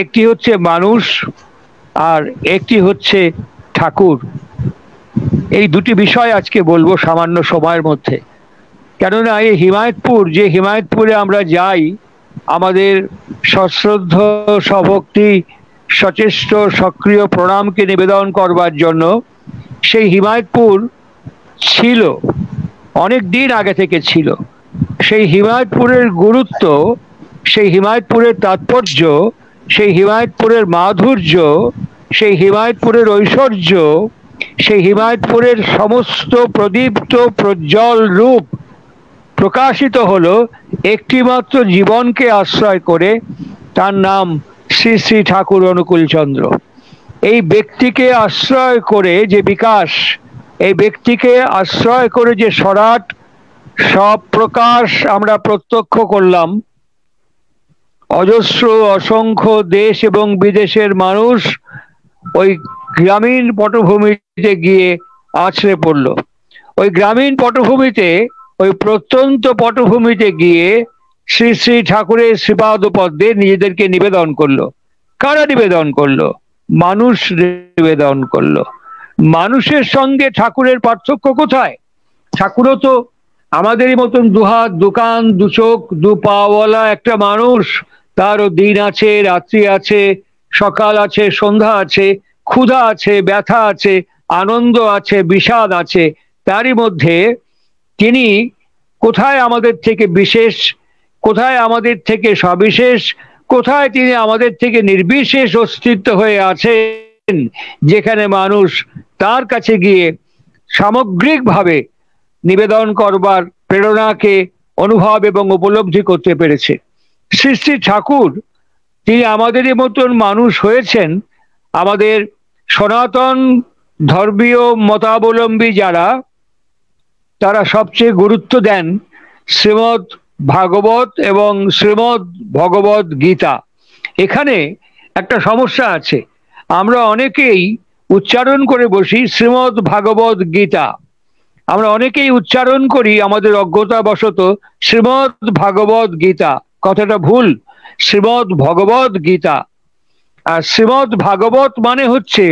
একটি হচ্ছে মানুষ আর একটি হচ্ছে ঠাকুর। এই দুটি বিষয় আজকে বলবো সামান্য সময়ের মধ্যে। কেননা এই হিমায়তপুর, যে হিমায়তপুরে আমরা যাই আমাদের সশ্রদ্ধ সভক্তি সচেষ্ট সক্রিয় প্রণামকে নিবেদন করবার জন্য, সেই হিমায়তপুর ছিল অনেক দিন আগে থেকে ছিল। সেই হিমায়তপুরের গুরুত্ব, সেই হিমায়তপুরের তাৎপর্য, সেই হিমায়তপুরের মাধুর্য, সেই হিমায়তপুরের ঐশ্বর্য, সেই হিমায়তপুরের সমস্ত প্রদীপ্ত প্রজ্জ্বল রূপ প্রকাশিত হলো একটিমাত্র জীবনকে আশ্রয় করে, তার নাম শ্রী শ্রী ঠাকুর অনুকূলচন্দ্র। এই ব্যক্তিকে আশ্রয় করে যে বিকাশ, এই ব্যক্তিকে আশ্রয় করে যে স্বরাট সব প্রকাশ আমরা প্রত্যক্ষ করলাম। অজস্র অসংখ্য দেশ এবং বিদেশের মানুষ ওই গ্রামীণ পটভূমিতে গিয়ে আছড়ে পড়ল। ওই গ্রামীণ পটভূমিতে, ওই প্রত্যন্ত পটভূমিতে গিয়ে শ্রী শ্রী ঠাকুরের শ্রীপাদ পদ্মে নিজেদেরকে নিবেদন করলো। কারা নিবেদন করলো? মানুষ নিবেদন করলো। মানুষের সঙ্গে ঠাকুরের পার্থক্য কোথায়? ঠাকুরও তো আমাদেরই মতন দুহাত, দুকান, দু চোখ, দু পাওয়ালা একটা মানুষ। তারও দিন আছে, রাত্রি আছে, সকাল আছে, সন্ধ্যা আছে, ক্ষুধা আছে, ব্যথা আছে, আনন্দ আছে, বিষাদ আছে। তারই মধ্যে তিনি কোথায় আমাদের থেকে বিশেষ, কোথায় আমাদের থেকে সবিশেষ, কোথায় তিনি আমাদের থেকে নির্বিশেষ অস্তিত্ব হয়ে আছেন, যেখানে মানুষ তার কাছে গিয়ে সামগ্রিকভাবে নিবেদন করবার প্রেরণাকে অনুভব এবং উপলব্ধি করতে পেরেছে। শ্রী শ্রী ঠাকুর তিনি আমাদেরই মতন মানুষ হয়েছেন। আমাদের সনাতন ধর্মীয় মতাবলম্বী যারা, তারা সবচেয়ে গুরুত্ব দেন শ্রীমদ্ ভাগবত এবং শ্রীমদ্ ভগবদ গীতা। এখানে একটা সমস্যা আছে, আমরা অনেকেই উচ্চারণ করে বসি শ্রীমদ্ ভাগবত গীতা। আমরা অনেকেই উচ্চারণ করি আমাদের অজ্ঞতাবশত শ্রীমদ্ ভাগবত গীতা। কথাটা ভুল, শ্রীমদ্ ভগবদ গীতা। আর শ্রীমদ্ ভাগবত মানে হচ্ছে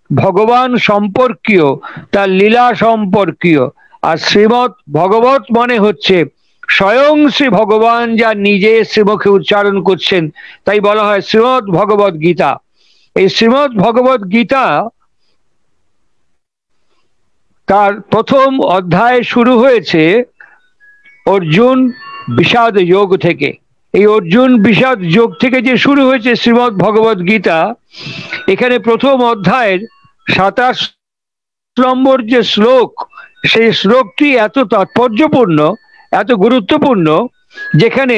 ভগবান সম্পর্কীয়, তার লীলা সম্পর্কীয়। আর শ্রীমদ্ ভগবত মানে হচ্ছে স্বয়ং শ্রী ভগবান যা নিজে শ্রীমুখে উচ্চারণ করছেন, তাই বলা হয় শ্রীমদ্ ভগবদ গীতা। এই শ্রীমদ্ ভগবদ গীতা তার প্রথম অধ্যায় শুরু হয়েছে অর্জুন বিষাদ যোগ থেকে। এই অর্জুন বিষাদ যোগ থেকে যে শুরু হয়েছে শ্রীমদ্ ভগবদ গীতা, এখানে প্রথম অধ্যায়ের 27 নম্বর যে শ্লোক, সেই শ্লোকটি এত তাৎপর্যপূর্ণ, এত গুরুত্বপূর্ণ, যেখানে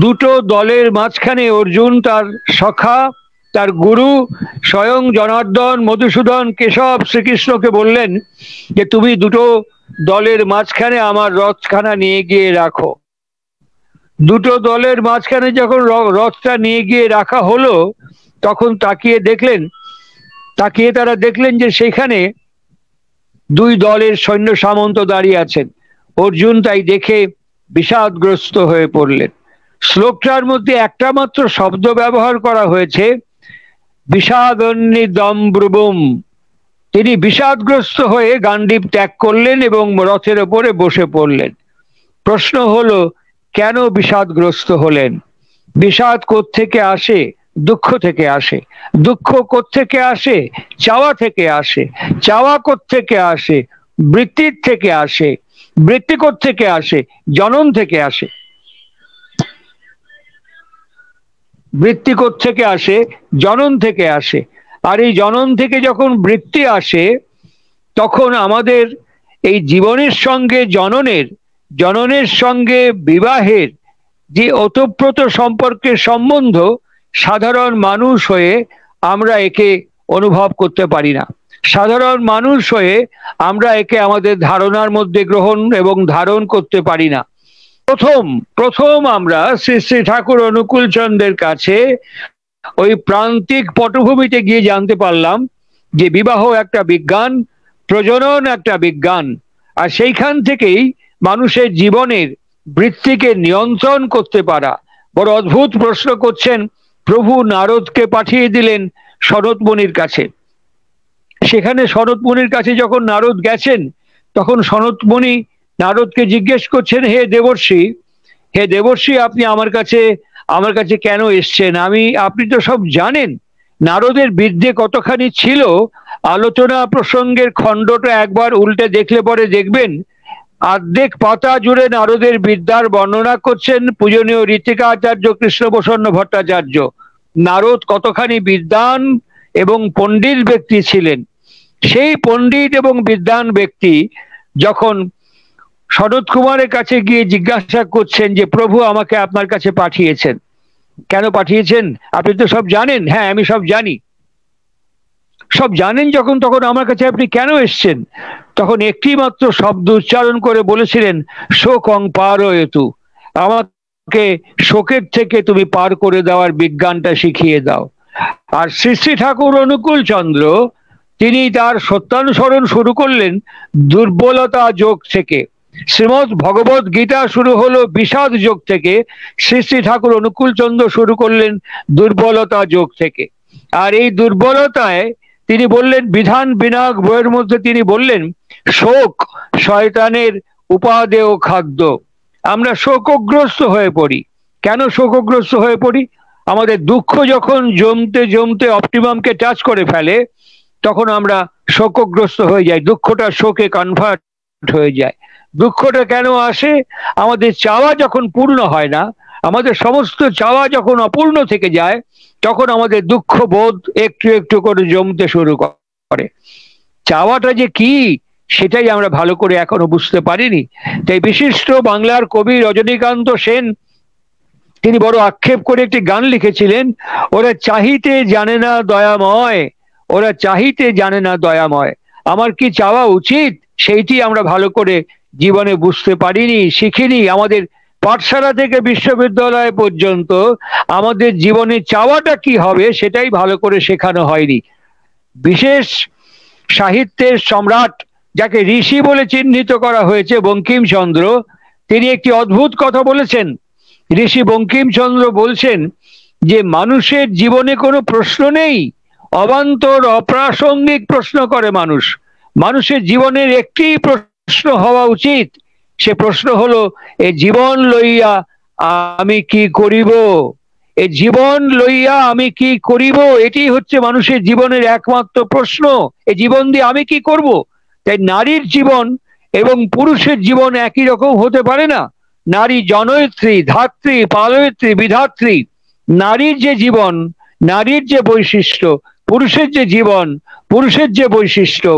দুটো দলের মাঝখানে অর্জুন তার সখা, তার গুরু স্বয়ং জনার্দন, মধুসূদন, কেশব শ্রীকৃষ্ণকে বললেন যে তুমি দুটো দলের মাঝখানে আমার রথখানা নিয়ে গিয়ে রাখো। দুটো দলের মাঝখানে যখন রথটা নিয়ে গিয়ে রাখা হলো, তখন তাকিয়ে তারা দেখলেন যে সেখানে দুই দলের সৈন্য সামন্ত দাঁড়িয়ে আছেন। অর্জুন তাই দেখে বিষাদগ্রস্ত হয়ে পড়লেন। শ্লোকটার মধ্যে একটা মাত্র শব্দ ব্যবহার করা হয়েছে, বিষাদন্নিদম্ব্রুবুম। তিনি বিষাদগ্রস্ত হয়ে গান্ডীব ত্যাগ করলেন এবং রথের ওপরে বসে পড়লেন। প্রশ্ন হলো, কেন বিষাদগ্রস্ত হলেন? বিষাদ কোত্থেকে আসে? দুঃখ থেকে আসে। দুঃখ কোত্থেকে আসে? চাওয়া থেকে আসে। চাওয়া কোত্থেকে আসে? বৃত্তির থেকে আসে। বৃত্তি কোত্থেকে আসে? জনন থেকে আসে। বৃত্তি কোত্থেকে আসে? জনন থেকে আসে। আর এই জনন থেকে যখন বৃত্তি আসে, তখন আমাদের এই জীবনের সঙ্গে জননের সঙ্গে বিবাহের যে ওতপ্রোত সম্পর্কের সম্বন্ধ, সাধারণ মানুষ হয়ে আমরা একে অনুভব করতে পারি না। সাধারণ মানুষ হয়ে আমরা একে আমাদের ধারণার মধ্যে গ্রহণ এবং ধারণ করতে পারি না। প্রথম আমরা শ্রী শ্রী ঠাকুর অনুকূলচন্দ্রের কাছে ওই প্রান্তিক পটভূমিতে গিয়ে জানতে পারলাম যে বিবাহ একটা বিজ্ঞান, প্রজনন একটা বিজ্ঞান। আর সেইখান থেকেই মানুষের জীবনের বৃত্তিকে নিয়ন্ত্রণ করতে পারা। বড় অদ্ভুত প্রশ্ন করছেন প্রভু নারদকে পাঠিয়ে দিলেন সনৎ মুনির কাছে। সেখানে সনৎ মুনির কাছে যখন নারদ গেছেন, তখন সনৎ মুনি নারদকে জিজ্ঞেস করছেন, হে দেবর্ষি, হে দেবর্ষি, আপনি আমার কাছে কেন এসছেন? আপনি তো সব জানেন। নারদের বিদ্যে কতখানি ছিল, আলোচনা প্রসঙ্গের খণ্ডটা একবার উল্টে দেখলে পরে দেখবেন অর্ধেক পাতা জুড়ে নারদের বিদ্যার বর্ণনা করছেন পূজনীয় ঋতিকাচার্য কৃষ্ণপ্রসন্ন ভট্টাচার্য। নারদ কতখানি বিদ্বান এবং পণ্ডিত ব্যক্তি ছিলেন। সেই পণ্ডিত এবং বিদ্বান ব্যক্তি যখন সনৎ কুমারের কাছে গিয়ে জিজ্ঞাসা করছেন যে প্রভু আমাকে আপনার কাছে পাঠিয়েছেন, কেন পাঠিয়েছেন? আপনি তো সব জানেন। হ্যাঁ, আমি সব জানি। সব জানেন যখন, তখন আমার কাছে আপনি কেন এসছেন? তখন একটি মাত্র শব্দ উচ্চারণ করে বলেছিলেন, শোকং পারয়েতু, আমাকে শোকের থেকে তুমি পার করে দেওয়ার বিজ্ঞানটা শিখিয়ে দাও। আর শ্রী শ্রী ঠাকুর অনুকূল চন্দ্র তিনি তার সত্যানুসরণ শুরু করলেন দুর্বলতা যোগ থেকে। শ্রীমৎ ভগবত গীতা শুরু হলো বিষাদ যোগ থেকে, শ্রী শ্রী ঠাকুর অনুকূল চন্দ্র শুরু করলেন দুর্বলতা যোগ থেকে। আর এই দুর্বলতায় তিনি বললেন, বিধান বিনায়ক বইয়ের মধ্যে তিনি বললেন, শোক শয়তানের উপাদেয় খাদ্য। আমরা শোকগ্রস্ত হয়ে পড়ি। কেন শোকগ্রস্ত হয়ে পড়ি? আমাদের দুঃখ যখন জমতে জমতে অপটিমামকে টাচ করে ফেলে, তখন আমরা শোকগ্রস্ত হয়ে যাই, দুঃখটা শোকে কনভার্ট হয়ে যায়। দুঃখটা কেন আসে? আমাদের চাওয়া যখন পূর্ণ হয় না, আমাদের সমস্ত চাওয়া যখন অপূর্ণ থেকে যায়, তখন আমাদের দুঃখ বোধ একটু একটু করে জমতে শুরু করে। চাওয়াটা যে কি সেটাই আমরা ভালো করে এখনো বুঝতে পারিনি। তাই বিশিষ্ট বাংলার কবি রজনীকান্ত সেন তিনি বড় আক্ষেপ করে একটি গান লিখেছিলেন, ওরা চাহিতে জানে না দয়াময়, ওরা চাহিতে জানে না দয়াময়। আমার কি চাওয়া উচিত সেইটি আমরা ভালো করে জীবনে বুঝতে পারিনি, শিখিনি। আমাদের পাঠশালা থেকে বিশ্ববিদ্যালয় পর্যন্ত আমাদের জীবনে চাওয়াটা কি হবে সেটাই ভালো করে শেখানো হয়নি। বিশেষ সাহিত্যের সম্রাট যাকে ঋষি বলে চিহ্নিত করা হয়েছে, বঙ্কিমচন্দ্র, তিনি একটি অদ্ভুত কথা বলেছেন। ঋষি বঙ্কিমচন্দ্র বলছেন যে মানুষের জীবনে কোনো প্রশ্ন নেই, অবান্তর অপ্রাসঙ্গিক প্রশ্ন করে মানুষ। মানুষের জীবনের একটি প্রশ্ন হওয়া উচিত, সে প্রশ্ন হলো, এ জীবন লইয়া আমি কি করিব? এ জীবন লইয়া আমি কি করিব? এটি হচ্ছে মানুষের জীবনের একমাত্র প্রশ্ন। এ জীবন দিয়ে আমি কি করব? তাই নারীর জীবন এবং পুরুষের জীবন একই রকম হতে পারে না। নারী জনয়িত্রী, ধাত্রী, পালয়িত্রী, বিধাত্রী। নারীর যে জীবন, নারীর যে বৈশিষ্ট্য, পুরুষের যে জীবন, পুরুষের যে বৈশিষ্ট্য,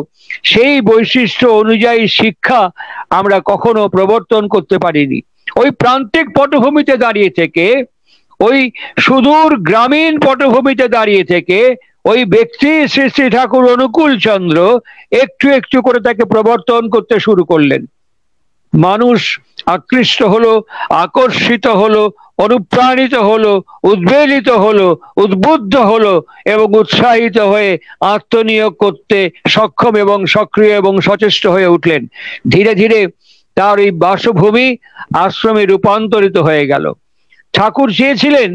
সেই বৈশিষ্ট্য অনুযায়ী শিক্ষা আমরা কখনো প্রবর্তন করতে পারিনি। ওই প্রান্তিক পটভূমিতে দাঁড়িয়ে থেকে, ওই সুদূর গ্রামীণ পটভূমিতে দাঁড়িয়ে থেকে ওই ব্যক্তি শ্রী শ্রী ঠাকুর অনুকূল চন্দ্র একটু একটু করে তাকে প্রবর্তন করতে শুরু করলেন। মানুষ আকৃষ্ট হলো, আকর্ষিত হলো, অনুপ্রাণিত হলো, উদ্বেলিত হলো, উদ্বুদ্ধ হলো এবং উৎসাহিত হয়ে আত্মনিয়োগ করতে সক্ষম এবং সক্রিয় এবং সচেষ্ট হয়ে উঠলেন। ধীরে ধীরে তার এই বাসভূমি আশ্রমে রূপান্তরিত হয়ে গেল। ঠাকুর চেয়েছিলেন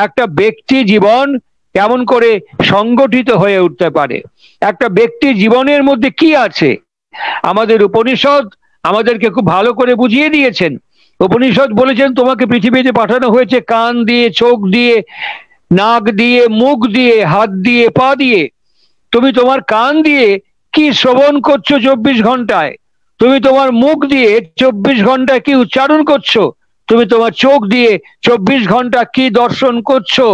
একটা ব্যক্তি জীবন কেমন করে সংগঠিত হয়ে উঠতে পারে, একটা ব্যক্তি জীবনের মধ্যে কি আছে। আমাদের উপনিষদ আমাদেরকে খুব ভালো করে বুঝিয়ে দিয়েছেন। উপনিষদ বলেছেন, তোমাকে পৃথিবীতে পাঠানো হয়েছে কান দিয়ে, চোখ দিয়ে, নাক দিয়ে, মুখ দিয়ে, হাত দিয়ে, পা দিয়ে। তুমি তোমার কান দিয়ে কি শ্রবণ করছো 24 ঘন্টায়? তুমি তোমার মুখ দিয়ে 24 ঘন্টায় কি উচ্চারণ করছো? তুমি তোমার চোখ দিয়ে 24 ঘন্টা কি দর্শন করছো?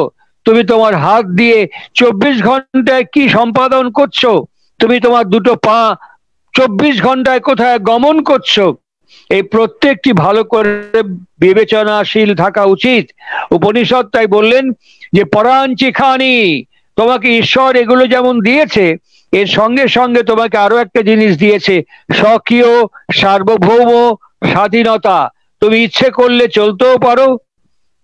তুমি তোমার হাত দিয়ে 24 ঘন্টায় কি সম্পাদন করছো? তুমি তোমার দুটো পা 24 ঘন্টায় কোথায় গমন করছো? এই প্রত্যেকটি ভালো করে বিবেচনাশীল থাকা উচিত। উপনিষদ তাই বললেন যে পরাঞ্চিখানি, তোমাকে ঈশ্বর এগুলো যেমন দিয়েছে, এর সঙ্গে সঙ্গে তোমাকে আরো একটা জিনিস দিয়েছে, স্বকীয় সার্বভৌম স্বাধীনতা। তুমি ইচ্ছে করলে চলতেও পারো,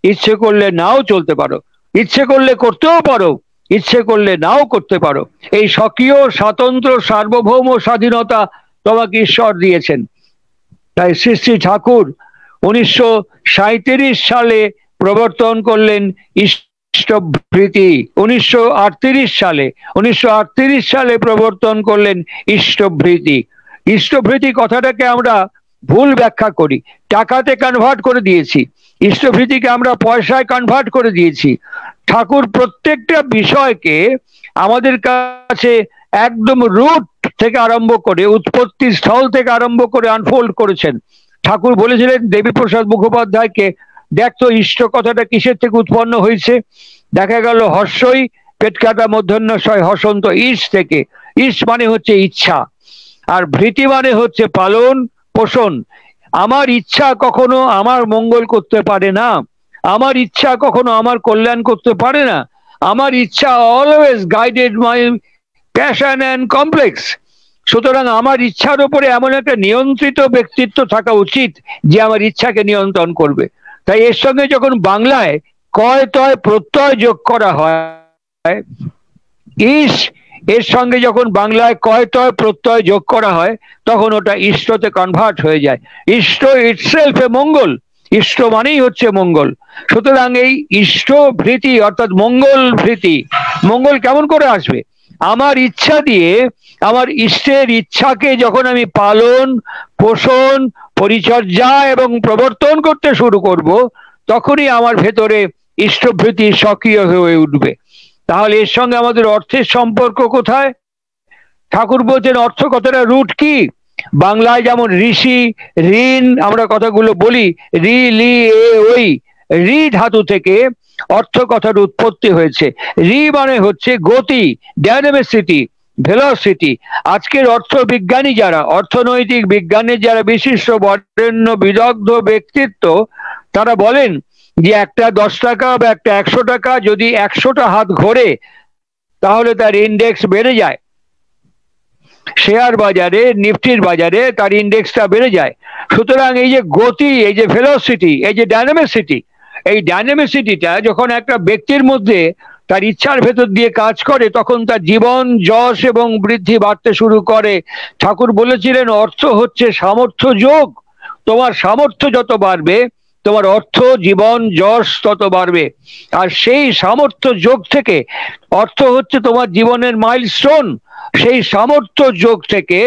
ইচ্ছে করলে নাও চলতে পারো, ইচ্ছে করলে করতেও পারো, ইচ্ছে করলে নাও করতে পারো। এই স্বকীয় স্বাতন্ত্র সার্বভৌম স্বাধীনতা তোমাকে ঈশ্বর দিয়েছেন। তাই শ্রী শ্রী ঠাকুর 1937 সালে প্রবর্তন করলেন ইষ্টভৃতি 1938 সালে প্রবর্তন করলেন ইষ্টভৃতি। ইষ্টভৃতি কথাটাকে আমরা ভুল ব্যাখ্যা করি, টাকাতে কনভার্ট করে দিয়েছি, ইষ্টভৃতিকে আমরা পয়সায় কনভার্ট করে দিয়েছি। ঠাকুর প্রত্যেকটা বিষয়কে আমাদের কাছে একদম রুট থেকে আরম্ভ করে, উৎপত্তি স্থল থেকে আরম্ভ করে আনফোল্ড করেছেন। ঠাকুর বলেছিলেন দেবীপ্রসাদ মুখোপাধ্যায়কে, দেখ তো ইষ্ট কথাটা কিসের থেকে উৎপন্ন হয়েছে। দেখা গেল হর্ষই পেট কাটা মূর্ধন্যশয় হসন্ত, ইস থেকে। ইস মানে হচ্ছে ইচ্ছা, আর ভৃতি মানে হচ্ছে পালন পোষণ। আমার ইচ্ছা কখনো আমার মঙ্গল করতে পারে না, আমার ইচ্ছা কখনো আমার কল্যাণ করতে পারে না। আমার ইচ্ছা always guided my passion and complex. সুতরাং আমার ইচ্ছার উপরে এমন একটা নিয়ন্ত্রিত ব্যক্তিত্ব থাকা উচিত যে আমার ইচ্ছাকে নিয়ন্ত্রণ করবে। তাই এর সঙ্গে যখন বাংলায় কয় তয় প্রত্যয় যোগ করা হয়, ইস এর সঙ্গে যখন বাংলায় কয় তয় প্রত্যয় যোগ করা হয়, তখন ওটা ইষ্টতে কনভার্ট হয়ে যায়। ইষ্ট ইটসেলফ এ মঙ্গল, ইষ্ট মানেই হচ্ছে মঙ্গল। সুতরাং এই ইষ্ট ভৃতি অর্থাৎ মঙ্গল ভৃতি, মঙ্গল কেমন করে আসবে? আমার ইচ্ছা দিয়ে আমার ইষ্টের ইচ্ছাকে যখন আমি পালন পোষণ পরিচর্যা এবং প্রবর্তন করতে শুরু করব, তখনই আমার ভেতরে ইষ্টভৃতি সক্রিয় হয়ে উঠবে। তাহলে এর সঙ্গে আমাদের অর্থের সম্পর্ক কোথায়? ঠাকুর বলছেন অর্থ কথাটা রুট কি? বাংলায় যেমন ঋষি ঋণ আমরা কথাগুলো বলি, রি লি এ ওই, রি ধাতু থেকে অর্থ কথার উৎপত্তি হয়েছে। রি মানে হচ্ছে গতি, ডাইনামিসিটি, ভেলোসিটি। আজকের অর্থবিজ্ঞানী যারা, অর্থনৈতিক বিজ্ঞানের যারা বিশিষ্ট বরেণ্য বিদগ্ধ ব্যক্তিত্ব, তারা বলেন যে একটা 10 টাকা বা একটা 100 টাকা যদি 100টা হাত ঘোরে, তাহলে তার ইন্ডেক্স বেড়ে যায়। শেয়ার বাজারে, নিফটির বাজারে তার ইন্ডেক্সটা বেড়ে যায়। সুতরাং এই যে গতি, এই যে ভেলোসিটি, এই যে ডাইনামিসিটি, এই ডাইনামিসিটিটা যখন একটা ব্যক্তির মধ্যে তার ইচ্ছার ভেতর দিয়ে কাজ করে, তখন তার জীবন যশ এবং বৃদ্ধি বাড়তে শুরু করে। ঠাকুর বলেছিলেন অর্থ হচ্ছে সামর্থ্য যোগ। তোমার সামর্থ্য যত বাড়বে, তোমার অর্থ জীবন যশ তত বাড়বে। আর সেই সামর্থ্য যোগ থেকে, অর্থ হচ্ছে তোমার জীবনের মাইলস্টোন, সেই সামর্থ্য যোগ থেকে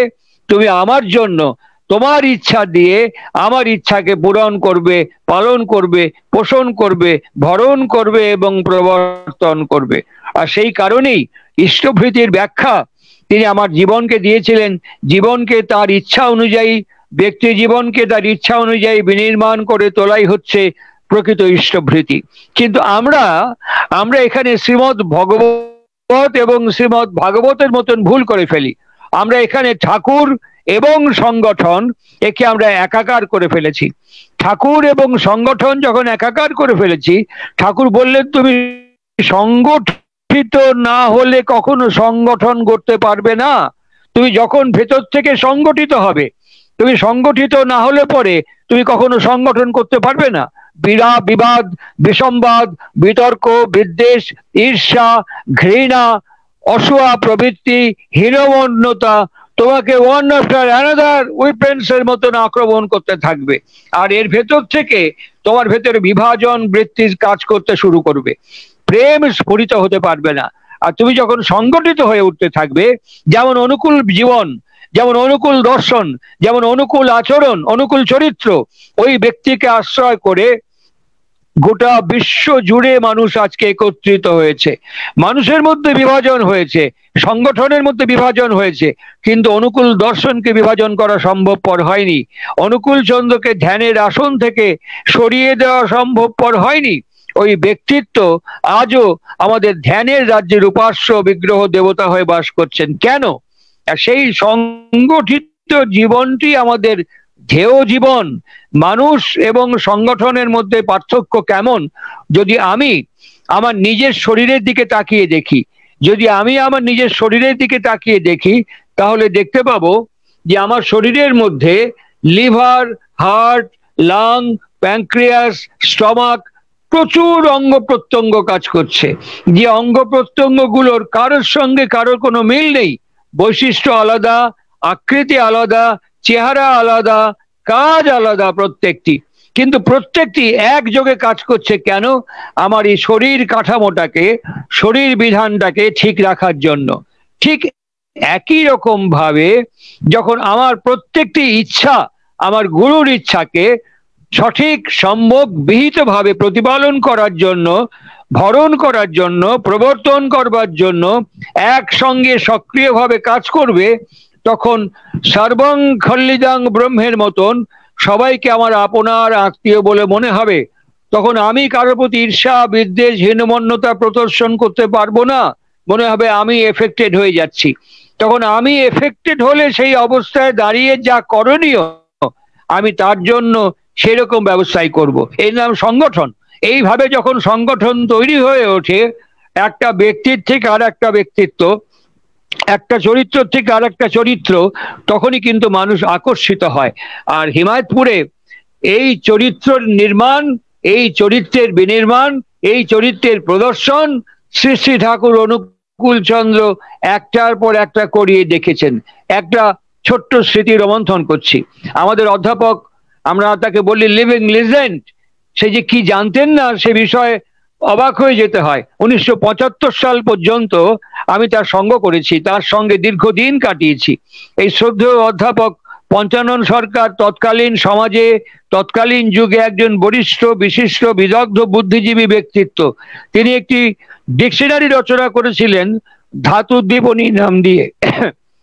তুমি আমার জন্য তোমার ইচ্ছা দিয়ে আমার ইচ্ছাকে পূরণ করবে, পালন করবে, পোষণ করবে, ভরণ করবে এবং প্রবর্তন করবে। আর সেই কারণেই ইষ্টভৃতির ব্যাখ্যা তিনি আমার জীবনকে দিয়েছিলেন। জীবনকে তার ইচ্ছা অনুযায়ী, ব্যক্তি জীবনকে তার ইচ্ছা অনুযায়ী বিনির্মাণ করে তোলাই হচ্ছে প্রকৃত ইষ্টভৃতি। কিন্তু আমরা এখানে শ্রীমৎ ভগবত এবং শ্রীমৎ ভাগবতের মতন ভুল করে ফেলি। আমরা এখানে ঠাকুর এবং সংগঠন একে আমরা একাকার করে ফেলেছি। ঠাকুর এবং সংগঠন যখন একাকার করে ফেলেছি, ঠাকুর বললেন তুমি সংগঠিত না হলে কখনো সংগঠন করতে পারবে না। তুমি যখন ভেতর থেকে সংগঠিত হবে, তুমি সংগঠিত না হলে পরে তুমি কখনো সংগঠন করতে পারবে না। বিবাদ, বিসম্বাদ, বিতর্ক, বিদ্বেষ, ঈর্ষা, ঘৃণা, অসূয়া প্রবৃত্তি, হীনমন্যতা তোমাকে ওয়ান আফটার অ্যানাদার উইপেন্স এর মতন আক্রমণ করতে থাকবে। আর এর ভেতর থেকে তোমার ভেতরে বিভাজন বৃত্তির কাজ করতে শুরু করবে, প্রেম স্ফুরিত হতে পারবে না। আর তুমি যখন সংগঠিত হয়ে উঠতে থাকবে, যেমন অনুকূল জীবন, যেমন অনুকূল দর্শন, যেমন অনুকূল আচরণ, অনুকূল চরিত্র, ওই ব্যক্তিকে আশ্রয় করে গোটা বিশ্ব জুড়ে মানুষ আজকে একত্রিত হয়েছে। মানুষের মধ্যে বিভাজন হয়েছে, সংগঠনের মধ্যে বিভাজন হয়েছে, কিন্তু অনুকূল দর্শনকে বিভাজন করা সম্ভবপর হয়নি। অনুকূল চন্দ্রকে ধ্যানের আসন থেকে সরিয়ে দেওয়া সম্ভবপর হয়নি। ওই ব্যক্তিত্ব আজও আমাদের ধ্যানের রাজ্যের উপাস্য বিগ্রহ দেবতা হয়ে বাস করছেন। কেন? সেই সংগঠিত জীবনটি আমাদের ধ্যেয় জীবন। মানুষ এবং সংগঠনের মধ্যে পার্থক্য কেমন? যদি আমি আমার নিজের শরীরের দিকে তাকিয়ে দেখি, যদি আমি আমার নিজের শরীরের দিকে তাকিয়ে দেখি, তাহলে দেখতে পাবো যে আমার শরীরের মধ্যে liver, heart, lung, pancreas, stomach, প্রচুর অঙ্গ প্রত্যঙ্গ কাজ করছে। যে অঙ্গ প্রত্যঙ্গ গুলোর কারোর সঙ্গে কারোর কোনো মিল নেই, বৈশিষ্ট্য আলাদা, আকৃতি আলাদা, চেহারা আলাদা, কাজ আলাদা প্রত্যেকটি। কিন্তু প্রত্যেকটি একযোগে কাজ করছে কেন? আমার এই শরীর কাঠামোটাকে, শরীর বিধানটাকে ঠিক রাখার জন্য। ঠিক একই রকম ভাবে যখন আমার প্রত্যেকটি ইচ্ছা আমার গুরুর ইচ্ছাকে সঠিক সম্যক বিহিত ভাবে প্রতিপালন করার জন্য, ভরণ করার জন্য, প্রবর্তন করবার জন্য একসঙ্গে সক্রিয়ভাবে কাজ করবে, তখন সর্বং খল্লিদং ব্রহ্মের মতন সবাইকে আমার আপনার আত্মীয় বলে মনে হবে। তখন আমি কারোর প্রতি ঈর্ষা, বিদ্বেষ, হীনমন্যতা প্রদর্শন করতে পারবো না। মনে হবে আমি এফেক্টেড হয়ে যাচ্ছি। তখন আমি এফেক্টেড হলে সেই অবস্থায় দাঁড়িয়ে যা করণীয় আমি তার জন্য সেরকম ব্যবস্থাই করব। এর নাম সংগঠন। এইভাবে যখন সংগঠন তৈরি হয়ে ওঠে, একটা ব্যক্তির থেকে আর একটা ব্যক্তিত্ব, একটা চরিত্র থেকে আর একটা চরিত্র, তখনই কিন্তু মানুষ আকর্ষিত হয়। আর হিমায়তপুরে এই চরিত্রের নির্মাণ, এই চরিত্রের বিনির্মাণ, এই চরিত্রের প্রদর্শন শ্রী শ্রী ঠাকুর অনুকূল চন্দ্র একটার পর একটা করিয়ে দেখেছেন। একটা ছোট্ট স্মৃতি রোমন্থন করছি। আমাদের অধ্যাপক, আমরা তাকে বলি লিভিং লিজেন্ড, সে যে কি জানতেন না সে বিষয়ে অবাক হয়ে যেতে হয়। 1975 সাল পর্যন্ত আমি তার সঙ্গ করেছি, তার সঙ্গে দীর্ঘদিন কাটিয়েছি। এই শ্রদ্ধেয় অধ্যাপক পঞ্চানন সরকার তৎকালীন সমাজে, তৎকালীন যুগে একজন বরিষ্ঠ বিশিষ্ট বিদগ্ধ বুদ্ধিজীবী ব্যক্তিত্ব। তিনি একটি ডিকশনারি রচনা করেছিলেন ধাতুদ্দীপনী নাম দিয়ে।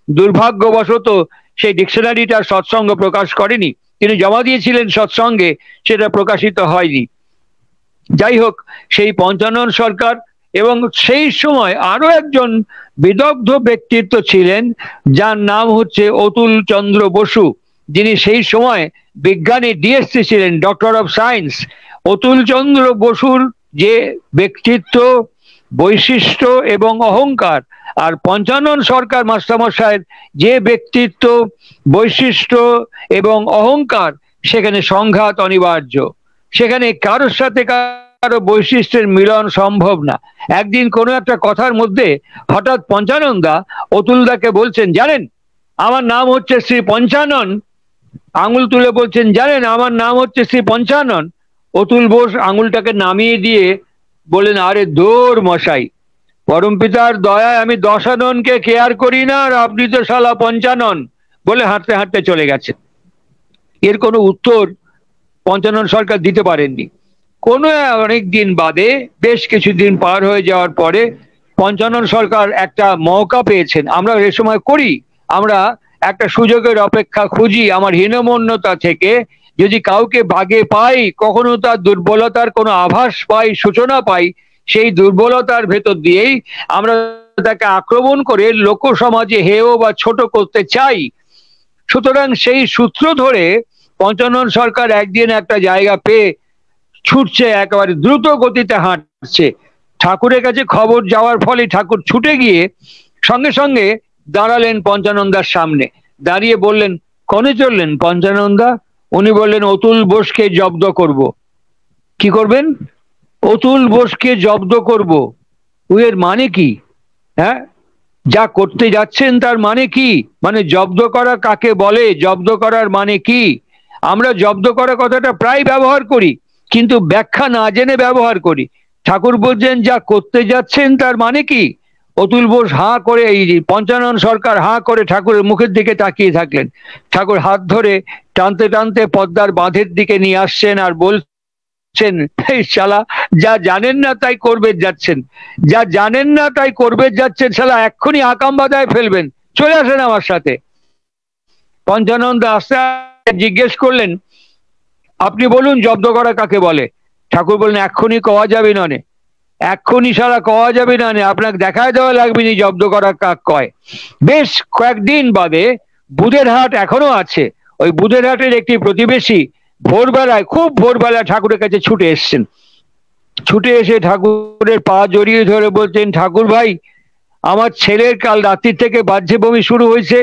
দুর্ভাগ্যবশত সেই ডিকশনারিটা সৎসঙ্গ প্রকাশ করেনি, তিনি জমা দিয়েছিলেন সৎসঙ্গে, সেটা প্রকাশিত হয়নি। যাই হোক, সেই পঞ্চানন সরকার এবং সেই সময় আরো একজন বিদগ্ধ ব্যক্তিত্ব ছিলেন যার নাম হচ্ছে অতুল চন্দ্র বসু, যিনি সেই সময় বিজ্ঞানী ডিএসসি ছিলেন, ডক্টর অফ সায়েন্স। অতুল চন্দ্র বসুর যে ব্যক্তিত্ব, বৈশিষ্ট্য এবং অহংকার, আর পঞ্চানন সরকার মাস্টারমশাইয়ের যে ব্যক্তিত্ব, বৈশিষ্ট্য এবং অহংকার, সেখানে সংঘাত অনিবার্য। সেখানে কারোর সাথে কারো বৈশিষ্ট্যের মিলন সম্ভব না। একদিন কোনো একটা কথার মধ্যে হঠাৎ পঞ্চাননদা অতুলদাকে বলছেন, জানেন আমার নাম হচ্ছে শ্রী পঞ্চানন। আঙুল তুলে বলছেন, জানেন আমার নাম হচ্ছে শ্রী পঞ্চানন। অতুল বোস আঙুলটাকে নামিয়ে দিয়ে বলেন, আরে দূর মশাই, পরমপিতার দয়ায় আমি দশাননকে কেয়ার করি না, আর আপনি তো শালা পঞ্চানন, বলে হাঁটতে হাঁটতে চলে গেছে। এর কোনো উত্তর পঞ্চানন সরকার দিতে পারেননি। কোনো অনেক দিন বাদে, বেশ কিছুদিন পার হয়ে যাওয়ার পরে পঞ্চানন সরকার একটা মৌকা পেয়েছেন। আমরা এ সময় করি, আমরা একটা সুযোগের অপেক্ষা খুঁজি। আমার হীনমন্যতা থেকে যদি কাউকে ভাগে পাই, কখনো তার দুর্বলতার কোনো আভাস পাই, সূচনা পাই, সেই দুর্বলতার ভেতর দিয়েই আমরা তাকে আক্রমণ করে লোক সমাজে হেয় বা ছোট করতে চাই। সুতরাং সেই সূত্র ধরে পঞ্চানন সরকার একদিন একটা জায়গা পেয়ে ছুটছে, একেবারে দ্রুত গতিতে হাঁটছে। ঠাকুরের কাছে খবর যাওয়ার ফলে ঠাকুর ছুটে গিয়ে সঙ্গে সঙ্গে দাঁড়ালেন পঞ্চানন্দার সামনে। দাঁড়িয়ে বললেন, কনে চললেন পঞ্চানন্দা? উনি বললেন, অতুল বোসকে জব্দ করব। কি করবেন? অতুল বোসকে জব্দ করব। এর মানে কি? হ্যাঁ, যা করতে যাচ্ছেন তার মানে কি? মানে জব্দ করা কাকে বলে? জব্দ করার মানে কি? আমরা জব্দ করা কথাটা প্রায় ব্যবহার করি, কিন্তু ব্যাখ্যা না জেনে ব্যবহার করি। ঠাকুর বলছেন যা করতে যাচ্ছেন তার মানে কি? অতুল বোস হাঁ করে, এই পঞ্চানন সরকার হাঁ করে ঠাকুরের মুখের দিকে তাকিয়ে থাকলেন। ঠাকুর হাত ধরে টানতে টানতে পদ্মার বাঁধের দিকে নিয়ে আসছেন আর বলছেন, এই শালা যা জানেন না তাই করবে যাচ্ছেন, যা জানেন না তাই করবে যাচ্ছেন, শালা এক্ষুনি আকাম বাদায় ফেলবেন, চলে আসেন আমার সাথে। পঞ্চানন্দ আস্তে আস্তে জিজ্ঞেস করলেন, আপনি বলুন জব্দ করা কাকে বলে? ঠাকুর বললেন, এক্ষুনি কওয়া যাবে না, এক্ষুনি সারা কওয়া যাবে না, আপনাকে দেখায় দেওয়া লাগবে নি জব্দ করা কাক কয়। বেশ কয়েকদিন বাদে বুধের হাট এখনো আছে, ওই বুধের হাটের একটি প্রতিবেশী ভোরবেলায়, খুব ভোরবেলায় ঠাকুরের কাছে ছুটে এসছেন। ছুটে এসে ঠাকুরের পা জড়িয়ে ধরে বলছেন, ঠাকুর ভাই, আমার ছেলের কাল রাত্রি থেকে বাহ্য বমি শুরু হয়েছে,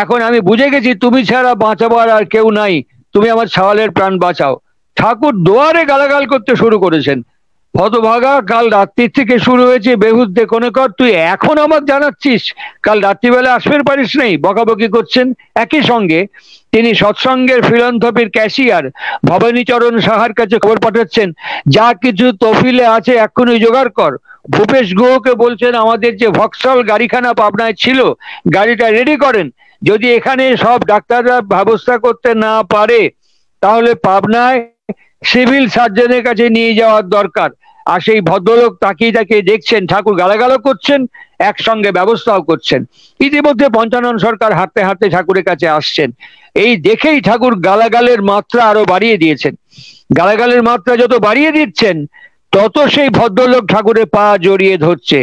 এখন আমি বুঝে গেছি তুমি ছাড়া বাঁচাবার আর কেউ নাই, তুমি আমার ছাওয়ালের প্রাণ বাঁচাও। ঠাকুর দোয়ারে গালাগাল করতে শুরু করেছেন। হতভাগা, কাল রাত্রির থেকে শুরু হয়েছে বেহুদ্দে কোনে কর, তুই এখন আমার জানাচ্ছিস কাল রাত্রিবেলা আসবে পারিস নাই, বকাবকি করছেন। একই সঙ্গে তিনি সৎসঙ্গের ফিলন্থপির ক্যাশিয়ার ভবানীচরণ সাহার কাছে খবর পাঠাচ্ছেন, যা কিছু তহবিলে আছে এক্ষুনি জোগাড় কর। ভূপেশ গুহকে বলছেন, আমাদের যে ভক্সল গাড়িখানা পাবনায় ছিল, গাড়িটা রেডি করেন। যদি এখানে সব ডাক্তাররা ব্যবস্থা করতে না পারে, তাহলে পাবনায় সিভিল সার্জনের কাছে নিয়ে যাওয়ার দরকার। আর সেই ভদ্রলোক তাকিয়ে তাকিয়ে দেখছেন, ঠাকুর গালাগালও করছেন, একসঙ্গে ব্যবস্থাও করছেন। ইতিমধ্যে পঞ্চানন সরকার হাঁটতে হাঁটতে ঠাকুরের কাছে আসছেন। এই দেখেই ঠাকুর গালাগালের মাত্রা আরো বাড়িয়ে দিয়েছেন। গালাগালের মাত্রা যত বাড়িয়ে দিচ্ছেন, তত সেই ভদ্রলোক ঠাকুরের পা জড়িয়ে ধরছে।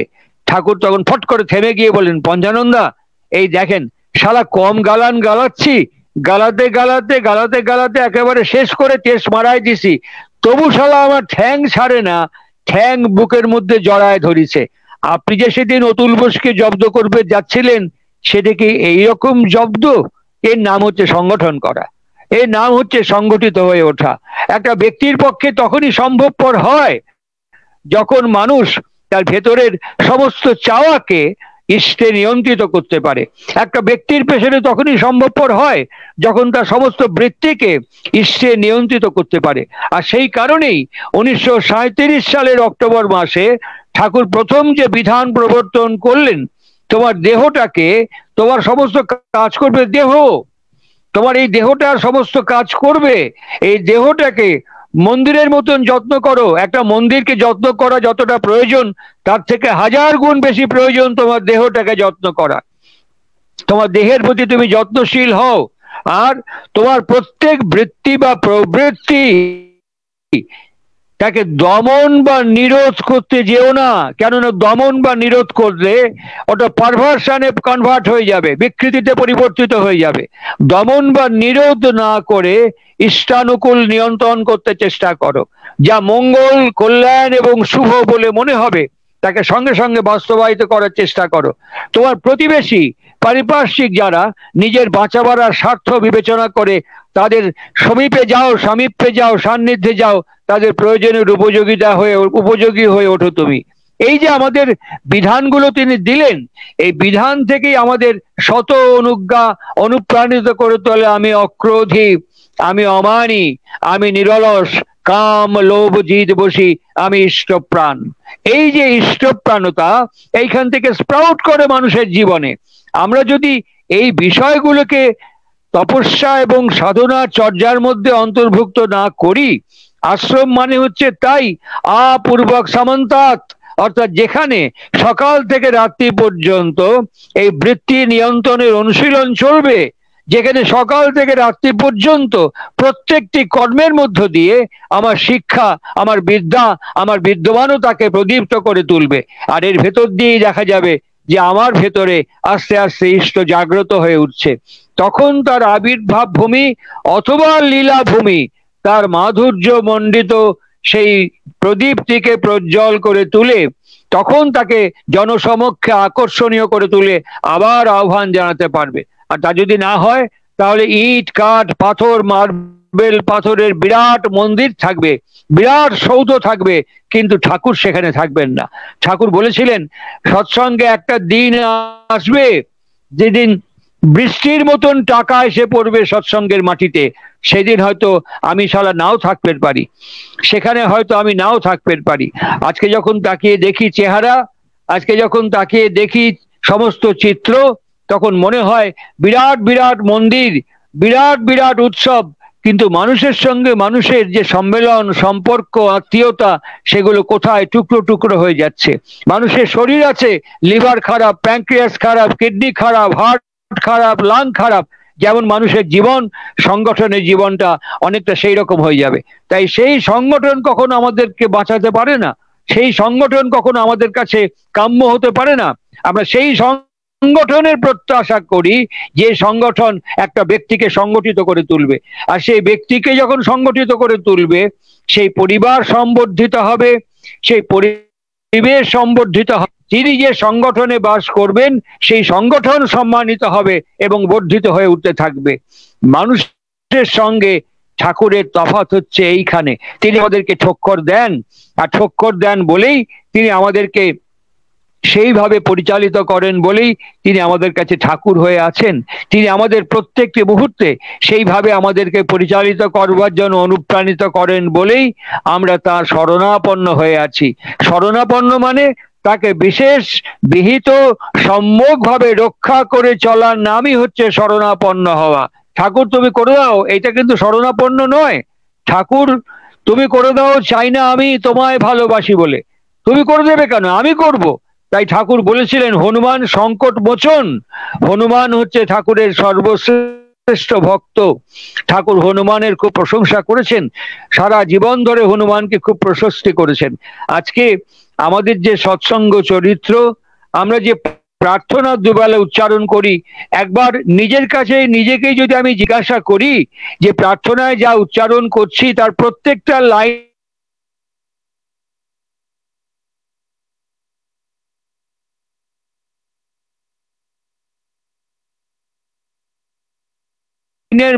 ঠাকুর তখন ফট করে থেমে গিয়ে বলেন, পঞ্চানন্দা, এই দেখেন শালা কম গালান গালাচ্ছি, গালাতে গালাতে গালাতে গালাতে একেবারে শেষ করে তেজ মারাই দিছি, তবু শালা আমার ঠ্যাং ছাড়ে না, ঠ্যাং বুকের মধ্যে জড়ায় ধরিছে। আপনি যে সেদিন অতুল বোসকে জব্দ করবে যাচ্ছিলেন, সেটা কি এইরকম জব্দ? এর নাম হচ্ছে সংগঠন করা, এর নাম হচ্ছে সংগঠিত হয়ে ওঠা। একটা ব্যক্তির পক্ষে তখনই সম্ভবপর হয় যখন মানুষ তার ভেতরের সমস্ত চাওয়াকে ইষ্টে নিয়ন্ত্রিত করতে পারে। একটা ব্যক্তির পেছনে তখনই সম্ভবপর হয় যখন তার সমস্ত বৃত্তিকে ইষ্টে নিয়ন্ত্রিত করতে পারে। আর সেই কারণেই 1937 সালের অক্টোবর মাসে ঠাকুর প্রথম যে বিধান প্রবর্তন করলেন, তোমার দেহটাকে, তোমার সমস্ত কাজ করবে দেহ, তোমার এই দেহটা সমস্ত কাজ করবে, এই দেহটাকে মন্দিরের মতন যত্ন করো। একটা মন্দিরকে যত্ন করা যতটা প্রয়োজন, তার থেকে 1000 গুণ বেশি প্রয়োজন তোমার দেহটাকে যত্ন করা। তোমার দেহের প্রতি তুমি যত্নশীল হও, আর তোমার প্রত্যেক বৃত্তি বা প্রবৃত্তি তাকে দমন বা নিরোধ করতে যেও না। কেননা দমন বা নিরোধ করলে ওটা পারভার্সনে কনভার্ট হয়ে যাবে, বিকৃতিতে পরিবর্তিত হয়ে যাবে। দমন বা নিরোধ না করে ইষ্টানুকূল নিয়ন্ত্রণ করতে চেষ্টা করো। যা মঙ্গল, কল্যাণ এবং শুভ বলে মনে হবে, তাকে সঙ্গে সঙ্গে বাস্তবায়িত করার চেষ্টা করো। তোমার প্রতিবেশী, পারিপার্শ্বিক যারা নিজের বাঁচাবার স্বার্থ বিবেচনা করে, তাদের সমীপে যাও, সামীপ্যে যাও, সান্নিধ্যে যাও, তাদের প্রয়োজনের উপযোগী হয়ে ওঠো তুমি। এই যে আমাদের বিধানগুলো তিনি দিলেন, এই বিধান থেকেই আমাদের শত অনুজ্ঞা অনুপ্রাণিত করে তোলে। আমি অক্রোধী, আমি অমানী, আমি নিরলস, কাম লোভ জিত বসি, আমি ইষ্টপ্রাণ। এই যে ইষ্টপ্রাণতা এইখান থেকে স্প্রাউট করে মানুষের জীবনে। আমরা যদি এই বিষয়গুলোকে তপস্যা এবং সাধনার চর্যার মধ্যে অন্তর্ভুক্ত না করি, আশ্রম মানে হচ্ছে তাই আপূর্বক সামন্তাৎ, অর্থাৎ যেখানে সকাল থেকে রাত্রি পর্যন্ত এই বৃত্তি নিয়ন্ত্রণের অনুশীলন চলবে, যেখানে সকাল থেকে রাত্রি পর্যন্ত প্রত্যেকটি কর্মের মধ্য দিয়ে আমার শিক্ষা, আমার বিদ্যা, আমার বিদ্যমানতাকে প্রদীপ্ত করে তুলবে। আর এর ভেতর দিয়েই দেখা যাবে যে আমার ভেতরে আস্তে আস্তে ইষ্ট জাগ্রত হয়ে উঠছে। তখন তার আবির্ভাব ভূমি অথবা লীলা ভূমি তার মাধুর্য মণ্ডিত সেই প্রদীপটিকে প্রজ্জ্বল করে তুলে, তখন তাকে জনসমক্ষে আকর্ষণীয় করে তুলে আবার আহ্বান জানাতে পারবে। আর তা যদি না হয়, তাহলে ইট, কাঠ, পাথর, মার্বেল পাথরের বিরাট মন্দির থাকবে, বিরাট সৌধ থাকবে, কিন্তু ঠাকুর সেখানে থাকবেন না। ঠাকুর বলেছিলেন, সৎসঙ্গে একটা দিন আসবে যেদিন বৃষ্টির মতন টাকা এসে পড়বে সৎসঙ্গের মাটিতে। সেদিন হয়তো আমি শালা নাও থাকতে পারি, সেখানে হয়তো আমি নাও থাকতে পারি। আজকে যখন তাকিয়ে দেখি চেহারা, আজকে যখন তাকিয়ে দেখি সমস্ত চিত্র, তখন মনে হয় বিরাট বিরাট মন্দির, বিরাট বিরাট উৎসব, কিন্তু মানুষের সঙ্গে মানুষের যে সম্মেলন, সম্পর্ক, আত্মীয়তা, সেগুলো কোথায় টুকরো টুকরো হয়ে যাচ্ছে। মানুষের শরীর আছে, লিভার খারাপ, প্যানক্রিয়াস খারাপ, কিডনি খারাপ, হার্ট খারাপ, লাং খারাপ, যেমন মানুষের জীবন, সংগঠনের জীবনটা অনেকটা সেই রকম হয়ে যাবে। তাই সেই সংগঠন কখনো আমাদেরকে বাঁচাতে পারে না, সেই সংগঠন কখনো আমাদের কাছে কাম্য হতে পারে না। আমরা সেই সংগঠনের প্রত্যাশা করি যে সংগঠন একটা ব্যক্তিকে সংগঠিত করে তুলবে। আর সেই ব্যক্তিকে যখন সংগঠিত করে তুলবে, সেই পরিবার সম্বর্ধিত হবে, সেই পরিবেশ সম্বর্ধিত হবে। তিনি যে সংগঠনে বাস করবেন, সেই সংগঠন সম্মানিত হবে এবং বর্ধিত হয়ে উঠতে থাকবে। মানুষের সঙ্গে ঠাকুরের তফাৎ হচ্ছে এইখানে, তিনি আমাদেরকে ঠক্কর দেন, আর ঠক্কর দেন বলেই তিনি আমাদেরকে সেইভাবে পরিচালিত করেন বলেই তিনি আমাদের কাছে ঠাকুর হয়ে আছেন। তিনি আমাদের প্রত্যেকটি মুহূর্তে সেইভাবে আমাদেরকে পরিচালিত করবার জন্য অনুপ্রাণিত করেন বলেই আমরা তার শরণাপন্ন হয়ে আছি। শরণাপন্ন মানে তাকে বিশেষ বিহিত সম্যকভাবে রক্ষা করে চলার নামই হচ্ছে শরণাপন্ন হওয়া। ঠাকুর তুমি করে দাও, এটা কিন্তু শরণাপন্ন নয়। ঠাকুর তুমি করে দাও চাই না আমি তোমায় ভালোবাসি বলে, তুমি করে দেবে কেন, আমি করব। তাই ঠাকুর বলেছিলেন হনুমান সংকট মোচন। হনুমান হচ্ছে ঠাকুরের সর্বশ্রেষ্ঠ ভক্ত। ঠাকুর হনুমানের খুব প্রশংসা করেছেন, সারা জীবন ধরে হনুমানকে খুব প্রশস্তি করেছেন। আজকে আমাদের যে সৎসঙ্গ চরিত্র, আমরা যে প্রার্থনা দুবেলা উচ্চারণ করি, একবার নিজের কাছে নিজেকেই যদি আমি জিজ্ঞাসা করি যে প্রার্থনায় যা উচ্চারণ করছি তার প্রত্যেকটা লাইন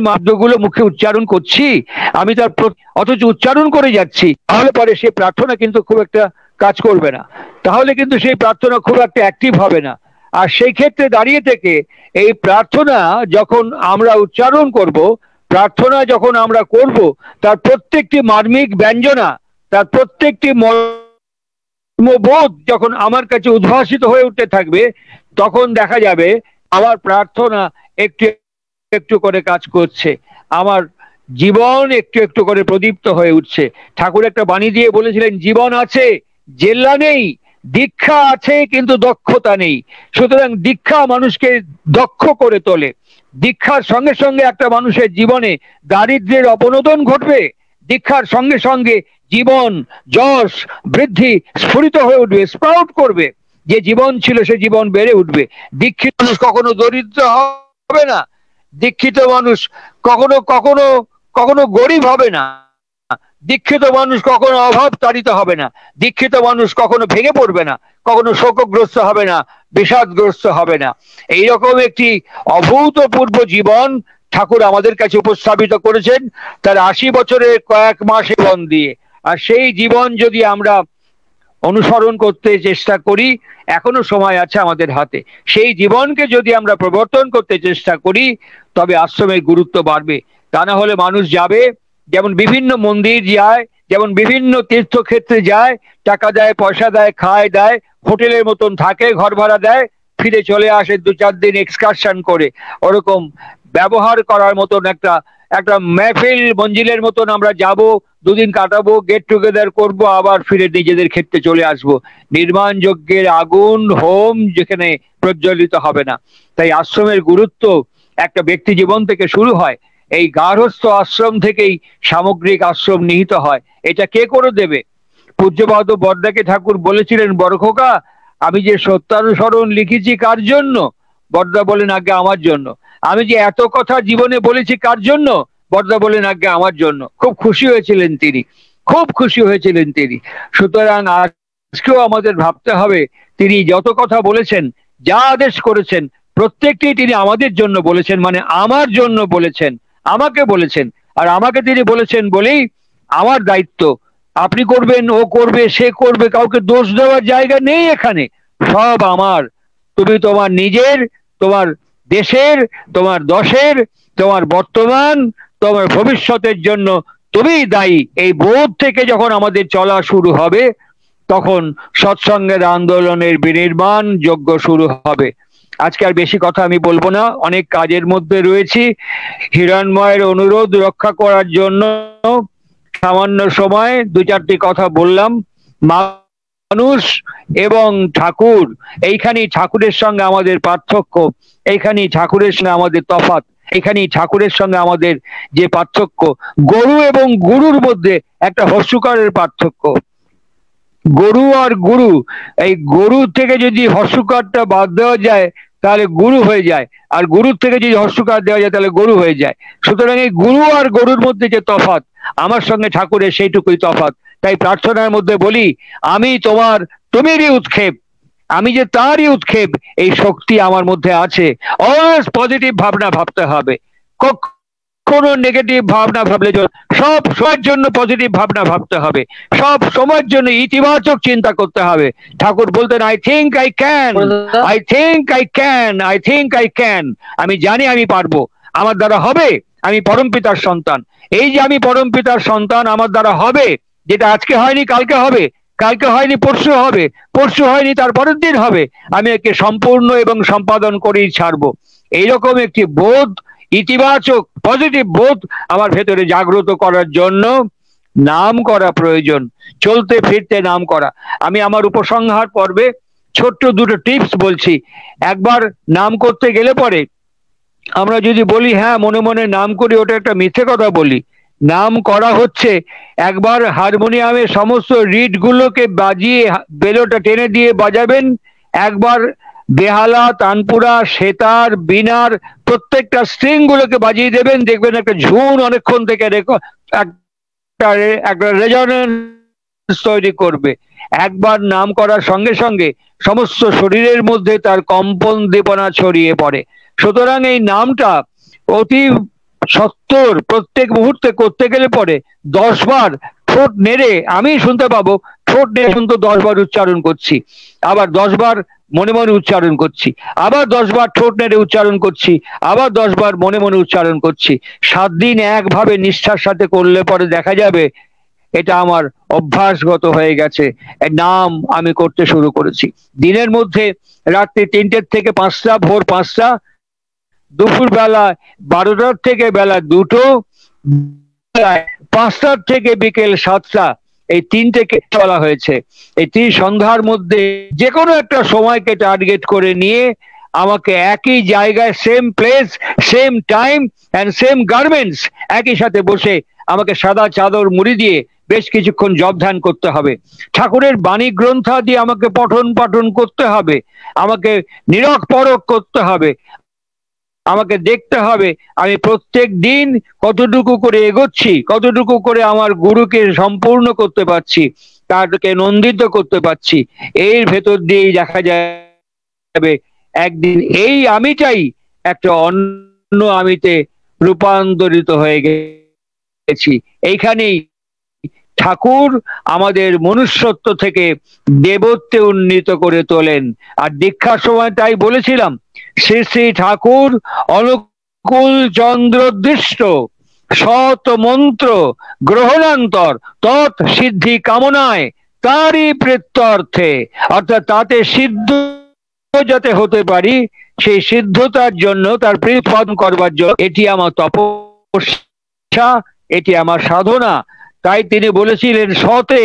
মাধ্যগুলো মুখে উচ্চারণ করছি আমি, তার অথচ উচ্চারণ করে যাচ্ছি, তাহলে পরে সেই প্রার্থনা কিন্তু খুব একটা কাজ করবে না, তাহলে কিন্তু সেই প্রার্থনা খুব একটা অ্যাক্টিভ হবে না। আর সেই ক্ষেত্রে দাঁড়িয়ে থেকে এই প্রার্থনা যখন আমরা উচ্চারণ করব, প্রার্থনা যখন আমরা করব, তার প্রত্যেকটি মার্মিক ব্যঞ্জনা, তার প্রত্যেকটি মর্মবোধ যখন আমার কাছে উদ্ভাসিত হয়ে উঠতে থাকবে, তখন দেখা যাবে আমার প্রার্থনা একটু একটু করে কাজ করছে, আমার জীবন একটু একটু করে প্রদীপ্ত হয়ে উঠছে। ঠাকুর একটা বাণী দিয়ে বলেছিলেন, জীবন আছে জেল্লা নেই, দীক্ষা আছে কিন্তু দক্ষতা নেই। সুতরাং দীক্ষা মানুষকে দক্ষ করে তোলে। দীক্ষার সঙ্গে সঙ্গে একটা মানুষের জীবনে দারিদ্র্যের অবনোদন ঘটবে, দীক্ষার সঙ্গে সঙ্গে জীবন যশ বৃদ্ধি স্ফুরিত হয়ে উঠবে, স্প্রাউট করবে। যে জীবন ছিল সে জীবন বেড়ে উঠবে। দীক্ষিত মানুষ কখনো দরিদ্র হবে না, দীক্ষিত মানুষ কখনো কখনো কখনো গরিব হবে না, দীক্ষিত মানুষ কখনো অভাব তাড়িত হবে না, দীক্ষিত মানুষ কখনো ভেঙে পড়বে না, কখনো শোকগ্রস্ত হবে না, বিষাদগ্রস্ত হবে না। এইরকম একটি অভূতপূর্ব জীবন ঠাকুর আমাদের কাছে উপস্থাপিত করেছেন তার 80 বছরের কয়েক মাস জীবন দিয়ে। আর সেই জীবন যদি আমরা অনুসরণ করতে চেষ্টা করি, এখনো সময় আছে আমাদের হাতে, সেই জীবনকে যদি আমরা প্রবর্তন করতে চেষ্টা করি, তবে আশ্রমের গুরুত্ব বাড়বে। তা না হলে মানুষ যাবে, যেমন বিভিন্ন মন্দির যায়, যেমন বিভিন্ন তীর্থক্ষেত্রে যায়, টাকা দেয়, পয়সা দেয়, খায় দেয়, হোটেলের মতন থাকে, ঘর ভাড়া দেয়, ফিরে চলে আসে 2-4 দিন এক্সকারশন করে। ওরকম ব্যবহার করার মতন একটা একটা মেহফিল মঞ্জিলের মতন আমরা যাব, 2 দিন কাটাবো, গেট টুগেদার করব, আবার ফিরে নিজেদের ক্ষেত্রে চলে আসব। নির্মাণ যজ্ঞের আগুন হোম যেখানে প্রজ্বলিত হবে না। তাই আশ্রমের গুরুত্ব একটা ব্যক্তি জীবন থেকে শুরু হয়, এই গার্হস্থ আশ্রম থেকেই সামগ্রিক আশ্রম নিহিত হয়। এটা কে করে দেবে? পূজ্যপাদ বরদাকে ঠাকুর বলেছিলেন, বড় খোকা আমি যে সত্যানুসরণ লিখেছি কার জন্য? বরদা বলেন, আজ্ঞে আমার জন্য। আমি যে এত কথা জীবনে বলেছি কার জন্য? বরদা বলেন, আজ্ঞে আমার জন্য। খুব খুশি হয়েছিলেন তিনি, খুব খুশি হয়েছিলেন তিনি। সুতরাং আজকেও আমাদের ভাবতে হবে, তিনি যত কথা বলেছেন, যা আদেশ করেছেন, প্রত্যেকটি তিনি আমাদের জন্য বলেছেন, মানে আমার জন্য বলেছেন, আমাকে বলেছেন। আর আমাকে তিনি বলেছেন বলেই আমার দায়িত্ব, আপনি করবেন, ও করবে, সে করবে, কাউকে দোষ দেওয়ার জায়গা নেই এখানে, সব আমার। তুমি তোমার নিজের, তোমার দেশের, তোমার দশের, তোমার বর্তমান, তোমার ভবিষ্যতের জন্য তুমিই দায়ী। এই বোধ থেকে যখন আমাদের চলা শুরু হবে, তখন সৎসঙ্গের আন্দোলনের বিনির্মাণ যজ্ঞ শুরু হবে। আজকে আর বেশি কথা আমি বলবো না, অনেক কাজের মধ্যে রয়েছি। হিরণময়ের অনুরোধ রক্ষা করার জন্য সামান্য সময় 2-4টি কথা বললাম। মানুষ এবং ঠাকুর, এইখানেই ঠাকুরের সঙ্গে আমাদের পার্থক্য, এইখানেই ঠাকুরের সঙ্গে আমাদের তফাৎ, এখানেই ঠাকুরের সঙ্গে আমাদের যে পার্থক্য। গরু এবং গুরুর মধ্যে একটা হস্যকারের পার্থক্য। গরু আর গুরু, এই গরু থেকে যদি হস্যকারটা বাদ দেওয়া যায় তাহলে গুরু হয়ে যায়, আর গুরুর থেকে যদি হস্যকার দেওয়া যায় তাহলে গরু হয়ে যায়। সুতরাং এই গুরু আর গরুর মধ্যে যে তফাৎ, আমার সঙ্গে ঠাকুরের সেইটুকুই তফাৎ। তাই প্রার্থনার মধ্যে বলি, আমি তোমার, তুমিরই উৎক্ষেপ, আমি যে তারই উৎক্ষেপ, এই শক্তি আমার মধ্যে আছে। অলওয়েজ পজিটিভ ভাবনা ভাবতে হবে, কোনো নেগেটিভ ভাবনা ভাবলে সব সময়ের জন্য পজিটিভ ভাবনা ভাবতে হবে, সব সময়ের জন্য ইতিবাচক চিন্তা করতে হবে। ঠাকুর বলতেন, I think I can, I think I can, I think I can. আমি জানি আমি পারবো, আমার দ্বারা হবে, আমি পরমপিতার সন্তান। এই যে আমি পরমপিতার সন্তান, আমার দ্বারা হবে, যেটা আজকে হয়নি কালকে হবে, কালকে হয়নি পরশু হবে, পরশু হয়নি তার পরের দিন হবে, আমি একে সম্পূর্ণ এবং সম্পাদন করেই ছাড়বো। এইরকম একটি বোধ, ইতিবাচক পজিটিভ বোধ আমার ভেতরে জাগ্রত করার জন্য নাম করা প্রয়োজন, চলতে ফিরতে নাম করা। আমি আমার উপসংহার পর্বে ছোট্ট দুটো টিপস বলছি। একবার নাম করতে গেলে পরে আমরা যদি বলি হ্যাঁ মনে মনে নাম করি, ওটা একটা মিথ্যে কথা বলি। নাম করা হচ্ছে একবার হারমোনিয়ামে সমস্ত রিড গুলোকে বাজিয়ে বেলোটা টেনে দিয়ে বাজাবেন, একবার বেহালা, তানপুরা, সেতার, বীণার প্রত্যেকটা স্ট্রিং গুলোকে বাজিয়ে দেবেন, দেখবেন একটা ঝুন অনেকক্ষণ থেকে একটা রেজোনেন্স তৈরি করবে। একবার নাম করার সঙ্গে সঙ্গে সমস্ত শরীরের মধ্যে তার কম্পন দীপনা ছড়িয়ে পড়ে। সুতরাং এই নামটা অতি সত্তর প্রত্যেক মুহূর্তে করতে গেলে পরে 10 বার ঠোঁট নেড়ে, আমি শুনতে পাবো ঠোঁট নেড়ে শুনতে 10 বার উচ্চারণ করছি, আবার 10 বার মনে মনে উচ্চারণ করছি, আবার 10 বার ঠোঁট নেড়ে উচ্চারণ করছি, আবার 10 বার মনে মনে উচ্চারণ করছি। 7 দিন একভাবে নিষ্ঠার সাথে করলে পরে দেখা যাবে এটা আমার অভ্যাসগত হয়ে গেছে, নাম আমি করতে শুরু করেছি। দিনের মধ্যে রাত্রি 3টে থেকে 5টা, ভোর 5টা, দুপুর বেলা 12টার থেকে বেলা 2টো, 5টার থেকে বিকেল 7টা, এই 3টেকে চলা হয়েছে। এই সন্ধ্যার মধ্যে যে কোনো একটা সময়কে টার্গেট করে নিয়ে আমাকে একই জায়গায়, same place, same time and same garments, একই সাথে বসে আমাকে সাদা চাদর মুড়ি দিয়ে বেশ কিছুক্ষণ জপ ধ্যান করতে হবে। ঠাকুরের বাণী গ্রন্থাদি আমাকে পঠন পাঠন করতে হবে, আমাকে নিরখ পরখ করতে হবে, আমাকে দেখতে হবে আমি প্রত্যেক দিন কতটুকু করে এগোচ্ছি, কতটুকু করে আমার গুরুকে সম্পূর্ণ করতে পারছি, তাকে নন্দিত করতে পারছি। এর ভেতর দিয়েই দেখা যাবে একদিন এই আমিটাই একটা অন্য আমিতে রূপান্তরিত হয়ে গেছি। এইখানেই ঠাকুর আমাদের মনুষ্যত্ব থেকে দেবত্বে উন্নীত করে তোলেন। আর দীক্ষার সময় তাই বলেছিলাম, শ্রী শ্রী ঠাকুর অনুকূল চন্দ্রদৃষ্ট সৎ মন্ত্র গ্রহণান্তর তৎ সিদ্ধি কামনায় তারই প্রেত্যর্থে, অর্থাৎ তাতে সিদ্ধ যাতে হতে পারি, সেই সিদ্ধতার জন্য, তার প্রতিপাদন করবার জন্য এটি আমার তপস্যা, এটি আমার সাধনা। তাই তিনি বলেছিলেন, সতে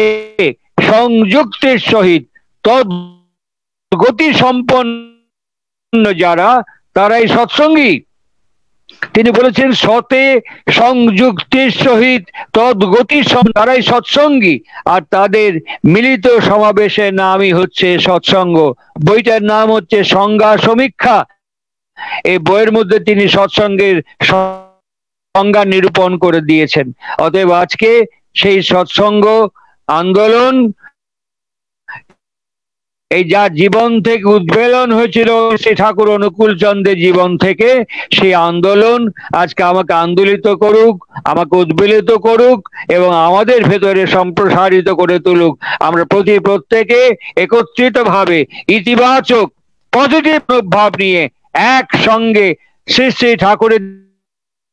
সংযুক্তের সহিত তদ গতি সম্পন্ন যারা, তারাই সৎসঙ্গী। তিনি বলেছেন সতে সংযুক্তির সহিত তদ্গতি, তারাই সৎসঙ্গী, আর তাদের মিলিত সমাবেশের নামই হচ্ছে সৎসঙ্গ। বইটার নাম হচ্ছে সংজ্ঞা সমীক্ষা। এই বইয়ের মধ্যে তিনি সৎসঙ্গের সংজ্ঞা নিরূপণ করে দিয়েছেন। অতএব আজকে সেই সৎসঙ্গ আন্দোলন, এই যা জীবন থেকে উদ্বেলন হয়েছিল শ্রী ঠাকুর অনুকূল চন্দ্রের জীবন থেকে, সেই আন্দোলন আজকে আমাকে আন্দোলিত করুক, আমাকে উদ্বেলিত করুক এবং আমাদের ভেতরে সম্প্রসারিত করে তুলুক। আমরা প্রত্যেকে একত্রিত ভাবে ইতিবাচক পজিটিভ ভাব নিয়ে একসঙ্গে শ্রী শ্রী ঠাকুরের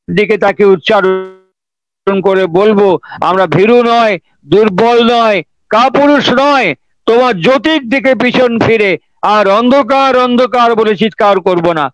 দিকে তাকে উচ্চারণ করে বলবো, আমরা ভীরু নয়, দুর্বল নয়, কাপুরুষ নয়, তোমার জ্যোতির দিকে পিছন ফিরে আর অন্ধকার অন্ধকার বলে চিৎকার করব না।